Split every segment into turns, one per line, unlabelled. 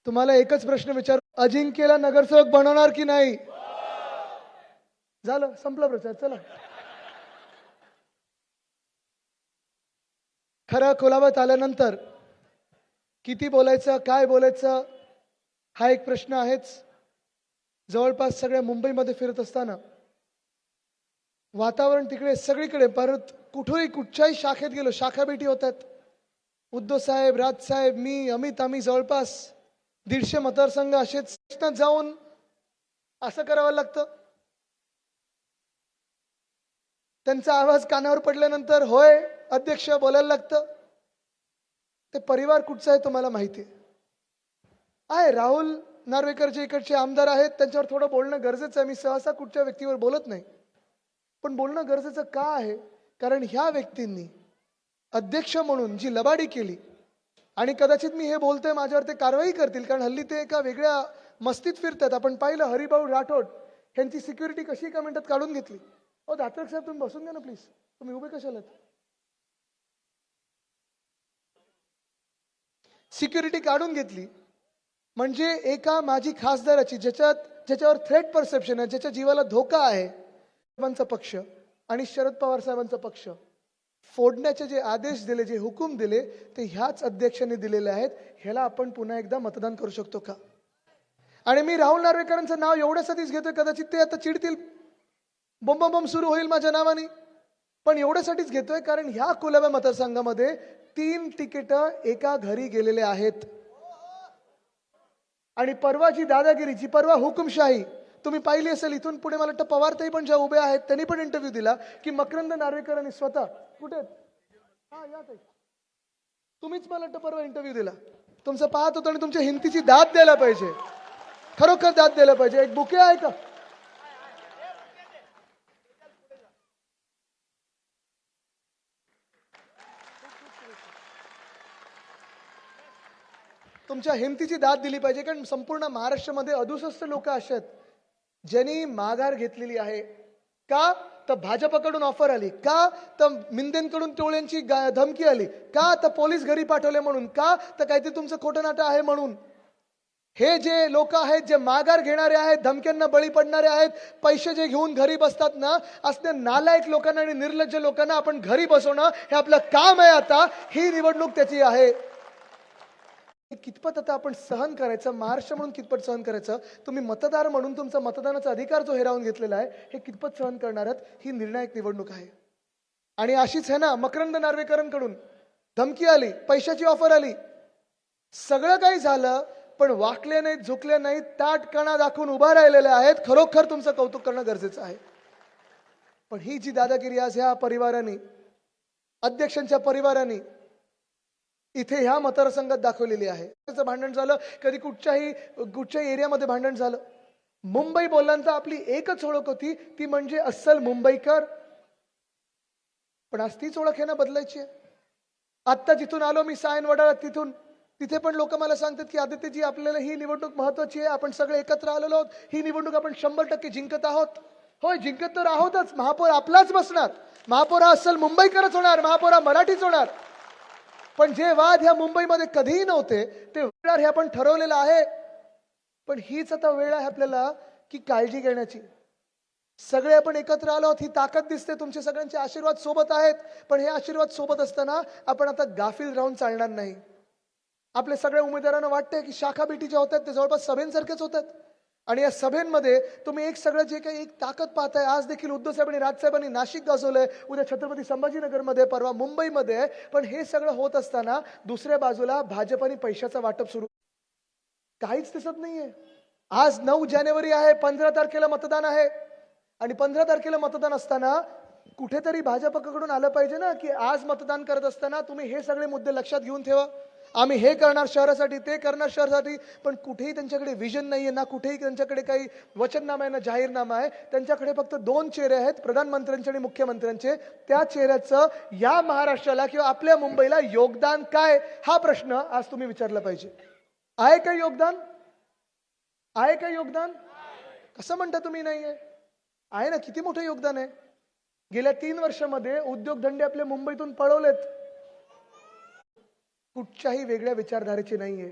तुम्हाला एकच प्रश्न विचार, अजिंक्यला नगरसेवक बनवणार की नाही? झालं, संपला प्रचार. चला, खरं खुलावत आल्यानंतर किती बोलायचं, काय बोलायचं, हा एक प्रश्न आहेच. जवळपास सगळ्या मुंबईमध्ये फिरत असताना वातावरण तिकडे सगळीकडे, परत कुठेही कुठच्याही शाखेत गेलो, शाखा भेटी होतात. उद्धव साहेब, राज साहेब, मी, अमित, आम्ही जवळपास 150 मतदारसंघ असेच जाऊन असं करावं लागतं. त्यांचा आवाज कानावर पडल्यानंतर होय अध्यक्ष बोलायला लागतं. ते परिवार कुठचा आहे तुम्हाला माहिती आहे. राहुल नार्वेकर जे इकडचे आमदार आहेत त्यांच्यावर थोडं बोलणं गरजेचं आहे. मी सहसा कुठच्या व्यक्तीवर बोलत नाही, पण बोलणं गरजेचं का आहे? कारण ह्या व्यक्तींनी अध्यक्ष म्हणून जी लबाडी केली, आणि कदाचित मी हे बोलतोय माझ्यावर ते कारवाई करतील, कारण हल्ली ते एका वेगळ्या मस्तीत फिरतात. आपण पाहिलं हरिभाऊ राठोड यांची सिक्युरिटी कशी एका मिनिटात काढून घेतली. ओ दात्रक साहेब, तुम्ही बसून घ्या ना प्लीज, तुम्ही उभे कशाला? सिक्युरिटी काढून घेतली म्हणजे एका माजी खासदाराची ज्याच्यावर थ्रेट परसेप्शन आहे, ज्याच्या जीवाला धोका आहे, साहेबांचा पक्ष आणि शरद पवार साहेबांचा पक्ष फोडण्याचे जे आदेश दिले, जे हुकूम दिले, ते ह्याच अध्यक्षांनी दिलेले आहेत. ह्याला आपण पुन्हा एकदा मतदान करू शकतो का? आणि मी राहुल नार्वेकरांचं नाव एवढ्यासाठीच घेतोय, कदाचित ते आता चिडतील, बॉम्ब सुरू होईल माझ्या नावाने, पण एवढ्यासाठीच घेतोय कारण ह्या कुलाबा मतदारसंघामध्ये 3 तिकीट एका घरी गेलेले आहेत. आणि परवाची दादागिरी, जी परवा हुकुमशाही तुम्ही पाहिली असेल. इथून पुढे मला वाटतं पवारताई पण ज्या उभे आहेत त्यांनी पण इंटरव्ह्यू दिला की मकरंद नार्वेकरांनी स्वतः कुठे, हा या ताई, तुम्हीच मला वाटतं परवा इंटरव्ह्यू दिला. तुमचं पाहत होतो आणि तुमच्या हिमतीची दाद द्यायला पाहिजे, खरोखर दाद द्यायला पाहिजे. एक बुके आहे का? तुमच्या हिमतीची दाद दिली पाहिजे, कारण संपूर्ण महाराष्ट्रामध्ये 68 लोक असे आहेत ज्यांनी माघार घेतलेली आहे. का तर भाजपकडून ऑफर आली, का तर मिंदेंकडून टोळ्यांची धमकी आली, का तर पोलीस घरी पाठवले म्हणून, का तर काहीतरी तुमचं खोटं नाटं आहे म्हणून. हे जे लोक आहेत, जे माघार घेणारे आहेत, धमक्यांना बळी पडणारे आहेत, पैसे जे घेऊन घरी बसतात ना, असले नालायक लोकांना आणि निर्लज्ज लोकांना आपण घरी बसवणं हे आपलं काम आहे. आता ही निवडणूक त्याची आहे. कितपत आता आपण सहन करायचं, महाराष्ट्र म्हणून कितपत सहन करायचं, तुम्ही मतदार म्हणून तुमचा मतदानाचा अधिकार जो हिरावून घेतलेला आहे हे कितपत सहन करणार आहात, ही निर्णायक निवडणूक आहे. आणि अशीच आहे ना, मकरंद नार्वेकरांकडून धमकी आली, पैशाची ऑफर आली, सगळं काही झालं, पण वाकले नाहीत, झुकले नाहीत, ताटकणा दाखवून उभा राहिलेले आहेत. खरोखर तुमचं कौतुक करणं गरजेचं आहे. पण ही जी दादागिरी आज ह्या परिवाराने, अध्यक्षांच्या परिवाराने इथे ह्या मतदारसंघात दाखवलेली आहे. त्याचं भांडण झालं, कधी कुठच्याही एरियामध्ये भांडण झालं. मुंबई बोलल्यानंतर आपली एकच ओळख होती, ती म्हणजे अस्सल मुंबईकर. पण आज तीच ओळख आहे ना बदलायची आहे. आत्ता जिथून आलो मी सायन वडाळा, तिथे पण लोक मला सांगतात की आदित्यजी आपल्याला ही निवडणूक महत्वाची आहे, आपण सगळे एकत्र आलेलो आहोत, ही निवडणूक आपण 100% जिंकत आहोत. होय, जिंकत तर आहोतच. महापौर आपलाच बसणार, महापौर अस्सल मुंबईकरच होणार, महापौर मराठीच होणार. पण जे वाद ह्या मुंबईमध्ये कधीही नव्हते ते वेळ हे आपण ठरवलेलं आहे. पण हीच आता वेळ आहे आपल्याला की काळजी घेण्याची. सगळे आपण एकत्र आलो आहोत, ही ताकद दिसते. तुमचे सगळ्यांचे आशीर्वाद सोबत आहेत, पण हे आशीर्वाद सोबत असताना आपण आता गाफील राहून चालणार नाही. आपल्या सगळ्या उमेदवारांना वाटतंय की शाखा भेटी ज्या होतात ते जवळपास सभेंसारखेच होतात, आणि या सभेंमध्ये तुम्ही एक सगळं जे काही एक ताकद पाहताय. आज देखील उद्धव साहेब आणि राजसाहेबांनी नाशिक गाजवलंय, उद्या छत्रपती संभाजीनगरमध्ये, परवा मुंबईमध्ये आहे. पण हे सगळं होत असताना दुसऱ्या बाजूला भाजप आणि पैशाचं वाटप सुरू, काहीच दिसत नाहीये. आज 9 जानेवारी आहे, 15 तारखेला मतदान आहे, आणि 15 तारखेला मतदान असताना कुठेतरी भाजपकडून आलं पाहिजे ना की आज मतदान करत असताना तुम्ही हे सगळे मुद्दे लक्षात घेऊन ठेवा, आम्ही हे करणार शहरासाठी, ते करणार शहरासाठी. पण कुठेही त्यांच्याकडे विजन नाहीये ना, कुठेही त्यांच्याकडे काही वचननामा आहे ना जाहीरनामा आहे. त्यांच्याकडे फक्त 2 चेहरे आहेत, प्रधानमंत्र्यांचे आणि मुख्यमंत्र्यांचे. त्या चेहऱ्याचं या महाराष्ट्राला किंवा आपल्या मुंबईला योगदान काय, हा प्रश्न आज तुम्ही विचारला पाहिजे. आहे का योगदान? आहे का योगदान? कसं म्हणता तुम्ही नाहीये? आहे ना, किती मोठं योगदान आहे. गेल्या 3 वर्षामध्ये उद्योगधंदे आपल्या मुंबईतून पळवलेत. कुठच्याही वेगळ्या विचारधारेचे नाहीये.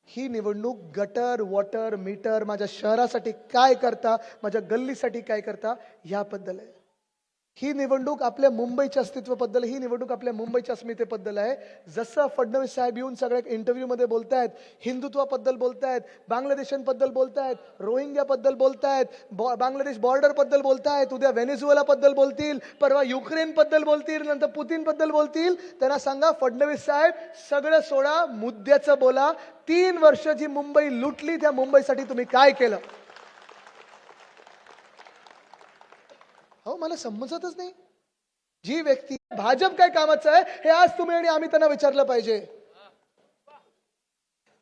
ही निवडणूक गटर वॉटर मीटर माझ्या शहरासाठी काय करता, माझ्या गल्लीसाठी काय करता याबद्दल आहे. ही निवडणूक आपल्या मुंबईच्या अस्तित्वाबद्दल, ही निवडणूक आपल्या मुंबईच्या अस्मितेबद्दल आहे. जसं फडणवीस साहेब येऊन सगळ्या इंटरव्ह्यूमध्ये बोलतायत, हिंदुत्वाबद्दल बोलतायत, बांगलादेशांबद्दल बोलतायत, रोहिंग्याबद्दल बोलतायत, बांगलादेश बॉर्डरबद्दल बोलतायत, उद्या व्हेनेझुएलाबद्दल बोलतील, परवा युक्रेनबद्दल बोलतील, नंतर पुतीनबद्दल बोलतील. त्यांना सांगा फडणवीस साहेब सगळं सोडा, मुद्द्याचं बोला. 3 वर्ष जी मुंबई लुटली त्या मुंबईसाठी तुम्ही काय केलं? हो, मला समजतच नाही. जी व्यक्ती भाजप काय कामाचं आहे हे आज तुम्ही आणि आम्ही त्यांना विचारलं पाहिजे.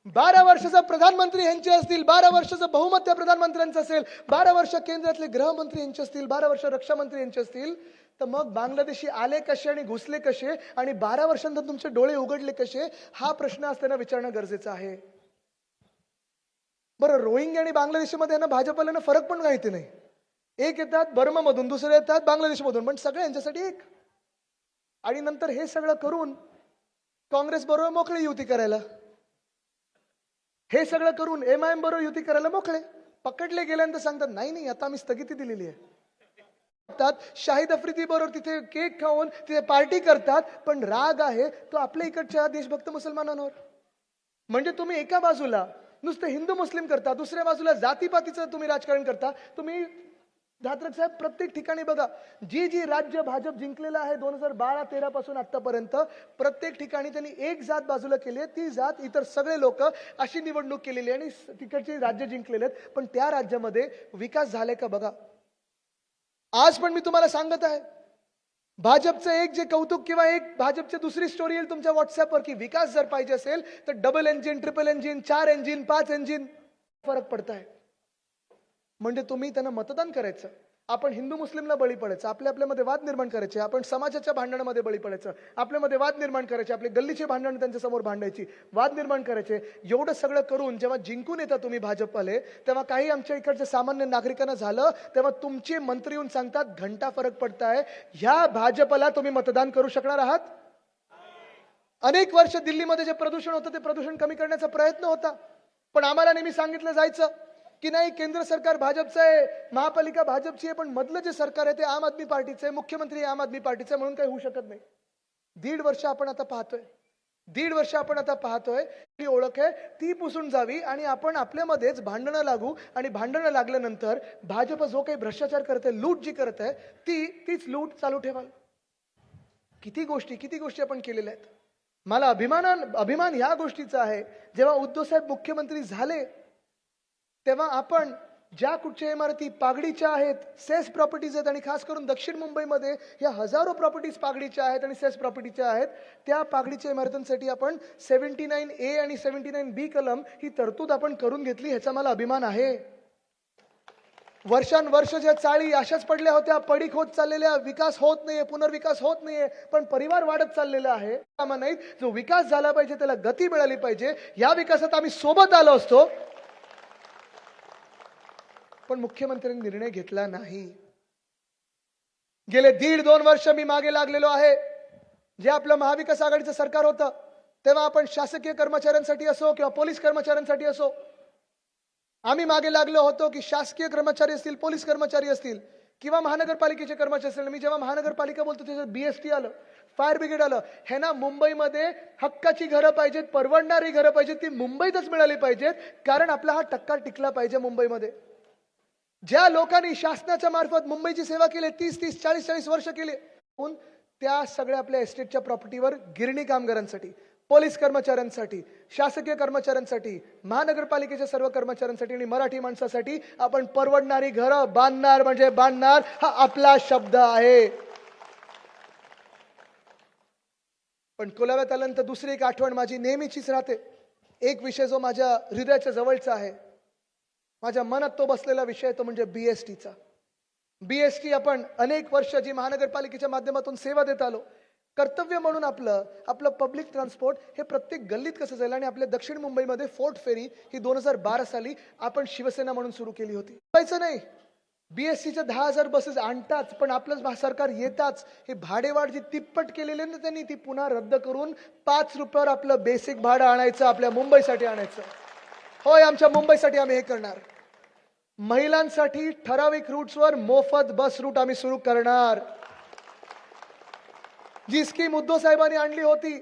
12 वर्षाचा प्रधानमंत्री यांचे असतील, 12 वर्षाचं बहुमत त्या प्रधानमंत्र्यांचं असेल, 12 वर्ष केंद्रातले गृहमंत्री यांचे असतील, 12 वर्ष रक्षा मंत्री यांचे असतील, तर मग बांगलादेशी आले कसे आणि घुसले कसे आणि 12 वर्षांनंतर तुमचे डोळे उघडले कसे, हा प्रश्न आज त्यांना विचारणं गरजेचं आहे. बरं, रोहिंग्या आणि बांगलादेशीमध्ये यांना भाजपला फरक पण माहिती नाही. एक येतात बर्मामधून, दुसरे येतात बांगलादेशमधून, पण सगळे यांच्यासाठी एक. आणि नंतर हे सगळं करून काँग्रेस बरोबर मोकळे युती करायला, हे सगळं करून MIM बरोबर युती करायला मोकळे. पकडले गेल्यानंतर सांगतात नाही नाही आता आम्ही स्थगिती दिलेली आहे. शाहिद आफ्रिदी बरोबर तिथे केक खाऊन तिथे पार्टी करतात, पण राग आहे तो आपल्या इकडच्या देशभक्त मुसलमानांवर. म्हणजे तुम्ही एका बाजूला नुसतं हिंदू मुस्लिम करता, दुसऱ्या बाजूला जातीपातीचं तुम्ही राजकारण करता. तुम्ही धात्रक साहेब प्रत्येक ठिकाणी बघा, जी जी राज्य भाजप जिंकलेलं आहे 2012-13 पासून आतापर्यंत, प्रत्येक ठिकाणी त्यांनी एक जात बाजूला केली आहे, ती जात इतर सगळे लोक अशी निवडणूक केलेली आहे आणि तिकडची राज्य जिंकलेले आहेत. पण त्या राज्यामध्ये विकास झाले का बघा. आज पण मी तुम्हाला सांगत आहे, भाजपचं एक जे कौतुक किंवा एक भाजपची दुसरी स्टोरी येईल तुमच्या व्हॉट्सअपवर की विकास जर पाहिजे असेल तर double engine, triple engine, 4 engine, 5 engine फरक पडत आहे. म्हणजे तुम्ही त्यांना मतदान करायचं, आपण हिंदू मुस्लिमला बळी पडायचं, आपल्यामध्ये वाद निर्माण करायचे, आपण समाजाच्या भांडणामध्ये बळी पडायचं, आपल्यामध्ये वाद निर्माण करायचे, आपले गल्लीचे भांडण त्यांच्या समोर भांडायची, वाद निर्माण करायचे. एवढं सगळं करून जेव्हा जिंकून येतात तुम्ही भाजपवाले, तेव्हा काही आमच्या इकडच्या सामान्य नागरिकांना झालं, तेव्हा तुमचे मंत्री येऊन सांगतात घंटा फरक पडताय. ह्या भाजपला तुम्ही मतदान करू शकणार आहात? अनेक वर्ष दिल्लीमध्ये जे प्रदूषण होतं ते प्रदूषण कमी करण्याचा प्रयत्न होता, पण आम्हाला नेहमी सांगितलं जायचं की नाही केंद्र सरकार भाजपचं आहे, महापालिका भाजपची आहे, पण मधलं जे सरकार आहे ते आम आदमी पार्टीचं आहे, मुख्यमंत्री आम आदमी पार्टीचं आहे, म्हणून काही होऊ शकत नाही. 1.5 वर्ष आपण आता पाहतोय, 1.5 वर्ष आपण आता पाहतोय ती ओळख आहे ती पुसून जावी आणि आपण आपल्यामध्येच भांडणं लागू. आणि भांडणं लागल्यानंतर भाजप जो काही भ्रष्टाचार करते, लूट जी करत आहे तीच लूट चालू ठेवाल. किती गोष्टी आपण केलेल्या आहेत. मला अभिमान या गोष्टीचा आहे, जेव्हा उद्धव साहेब मुख्यमंत्री झाले तेव्हा आपण ज्या कुठच्या इमारती पागडीच्या आहेत, सेस प्रॉपर्टीज आहेत, आणि खास करून दक्षिण मुंबईमध्ये या हजारो प्रॉपर्टीज पागडीच्या आहेत आणि सेस प्रॉपर्टीच्या आहेत, त्या पागडीच्या इमारतींसाठी आपण 79A आणि 79B कलम ही तरतूद आपण करून घेतली. ह्याचा मला अभिमान आहे. वर्षानुवर्ष ज्या चाळी अशाच पडल्या होत्या, पडीक होत चाललेल्या, विकास होत नाहीये, पुनर्विकास होत नाहीये, पण परिवार वाढत चाललेला आहे. नाही, जो विकास झाला पाहिजे त्याला गती मिळाली पाहिजे. या विकासात आम्ही सोबत आलो असतो, पण मुख्यमंत्र्यांनी निर्णय घेतला नाही. गेले 1.5-2 वर्ष मी मागे लागलेलो आहे. जे आपलं महाविकास आघाडीचं सरकार होतं तेव्हा आपण शासकीय कर्मचाऱ्यांसाठी असो किंवा पोलीस कर्मचाऱ्यांसाठी असो, आम्ही मागे लागलो होतो की शासकीय कर्मचारी असतील, पोलीस कर्मचारी असतील किंवा महानगरपालिकेचे कर्मचारी असतील. मी जेव्हा महानगरपालिका बोलतो त्याच्यात BST आलं, फायर ब्रिगेड आलं. हे ना मुंबईमध्ये हक्काची घरं पाहिजेत, परवडणारी घरं पाहिजेत, ती मुंबईतच मिळाली पाहिजेत, कारण आपला हा टक्का टिकला पाहिजे मुंबईमध्ये. ज्या लोकांनी शासनाच्या मार्फत मुंबईची सेवा केली, 30-30, 40-40 वर्ष केले, त्या सगळ्या आपल्या एस्टेटच्या प्रॉपर्टीवर गिरणी कामगारांसाठी, पोलीस कर्मचाऱ्यांसाठी, शासकीय कर्मचाऱ्यांसाठी, महानगरपालिकेच्या सर्व कर्मचाऱ्यांसाठी आणि मराठी माणसासाठी आपण परवडणारी घरं बांधणार म्हणजे बांधणार, हा आपला शब्द आहे. पण कुलाव्यात आल्यानंतर दुसरी एक आठवण माझी नेहमीचीच राहते. एक विषय जो माझ्या हृदयाच्या जवळचा आहे, माझ्या मनात तो बसलेला विषय, तो म्हणजे BSTचा. BST आपण अनेक वर्ष जी महानगरपालिकेच्या माध्यमातून सेवा देत आलो, कर्तव्य म्हणून आपलं पब्लिक ट्रान्सपोर्ट हे प्रत्येक गल्लीत कसं जाईल. आणि आपल्या दक्षिण मुंबईमध्ये फोर्ट फेरी ही 2012 साली आपण शिवसेना म्हणून सुरू केली होती. पाहिजे नाही, BSTच्या 10,000 बसेस आणताच, पण आपलं सरकार येताच हे भाडेवाढ जी तिप्पट केलेली ना त्यांनी, ती पुन्हा रद्द करून 5 रुपयावर आपलं बेसिक भाडं आणायचं, आपल्या मुंबईसाठी आणायचं. होय, आमच्या मुंबईसाठी आम्ही हे करणार. महिलांसाठी ठराविक रूट्सवर मोफत बस रूट आम्ही सुरू करणार. जी स्कीम उद्धव साहेबांनी आणली होती,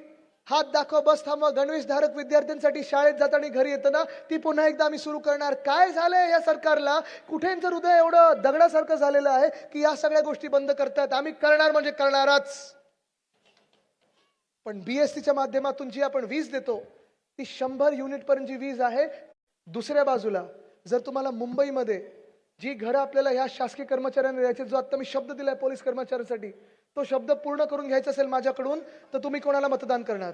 हात दाखव बस थांबवा, गणवेश धारक विद्यार्थ्यांसाठी शाळेत जाताना घरी येताना, ती पुन्हा एकदा आम्ही सुरू करणार. काय झालंय या सरकारला? कुठे यांचं हृदय एवढं दगडासारखं झालेलं आहे की या सगळ्या गोष्टी बंद करतात? आम्ही करणार म्हणजे करणारच. पण बीएससीच्या माध्यमातून जी आपण वीज देतो ती 100 युनिट पर्यंत जी वीज आहे. दुसऱ्या बाजूला जर तुम्हाला मुंबईमध्ये जी घरं आपल्याला ह्या शासकीय कर्मचाऱ्यांना द्यायचे, जो आता मी शब्द दिलाय पोलीस कर्मचाऱ्यांसाठी, तो शब्द पूर्ण करून घ्यायचा असेल माझ्याकडून, तर तुम्ही कोणाला मतदान करणार?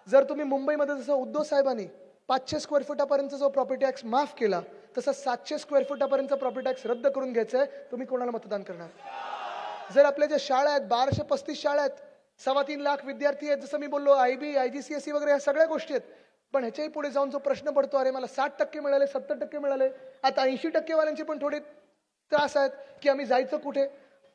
जर तुम्ही मुंबईमध्ये जसं उद्धव साहेबांनी 500 स्क्वेअर फुटापर्यंत जो प्रॉपर्टी टॅक्स माफ केला, तसं 700 स्क्वेअर फुटापर्यंत प्रॉपर्टी टॅक्स रद्द करून घ्यायचा आहे, तुम्ही कोणाला मतदान करणार? जर आपल्या ज्या शाळा आहेत, 1235 शाळा आहेत, 3.25 लाख विद्यार्थी आहेत, जसं मी बोललो आयबी आयजीसीएसई वगैरे ह्या सगळ्या गोष्टी आहेत. पण ह्याच्याही पुढे जाऊन जो प्रश्न पडतो, अरे मला 60% मिळाले, 70% मिळाले, आता 80% वाल्यांचे पण थोडे त्रास आहेत की आम्ही जायचं कुठे?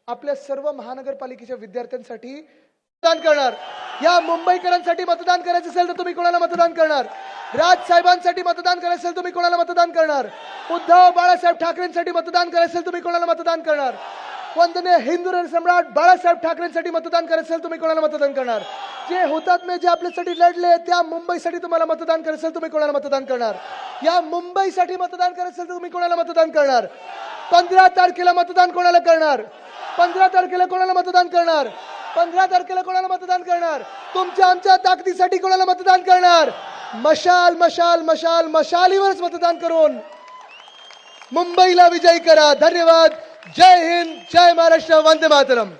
आपल्या सर्व महानगरपालिकेच्या विद्यार्थ्यांसाठी मतदान करणार. या मुंबईकरांसाठी मतदान करायचं असेल तर तुम्ही कोणाला मतदान करणार? राज साहेबांसाठी मतदान करायचं असेल तुम्ही कोणाला मतदान करणार? उद्धव बाळासाहेब ठाकरेंसाठी मतदान करायचं असेल तुम्ही कोणाला मतदान करणार? वंदनीय हिंदू सम्राट बाळासाहेब ठाकरेंसाठी मतदान करायचं असेल तुम्ही कोणाला मतदान करणार? जे हुतात्मे जे आपल्यासाठी लढले त्या मुंबईसाठी तुम्हाला मतदान करायचं असेल तुम्ही कोणाला मतदान करणार? या मुंबईसाठी मतदान करायचं असेल तर तुम्ही कोणाला मतदान करणार? 15 तारखेला मतदान कोणाला करणार? 15 तारखेला कोणाला मतदान करणार? 15 तारखेला कोणाला मतदान करणार? तुमच्या आमच्या ताकदीसाठी कोणाला मतदान करणार? मशाल मशाल मशाल मशालीवरच मतदान करून मुंबईला विजयी करा. धन्यवाद. जय हिंद, जय महाराष्ट्र, वंदे मातरम.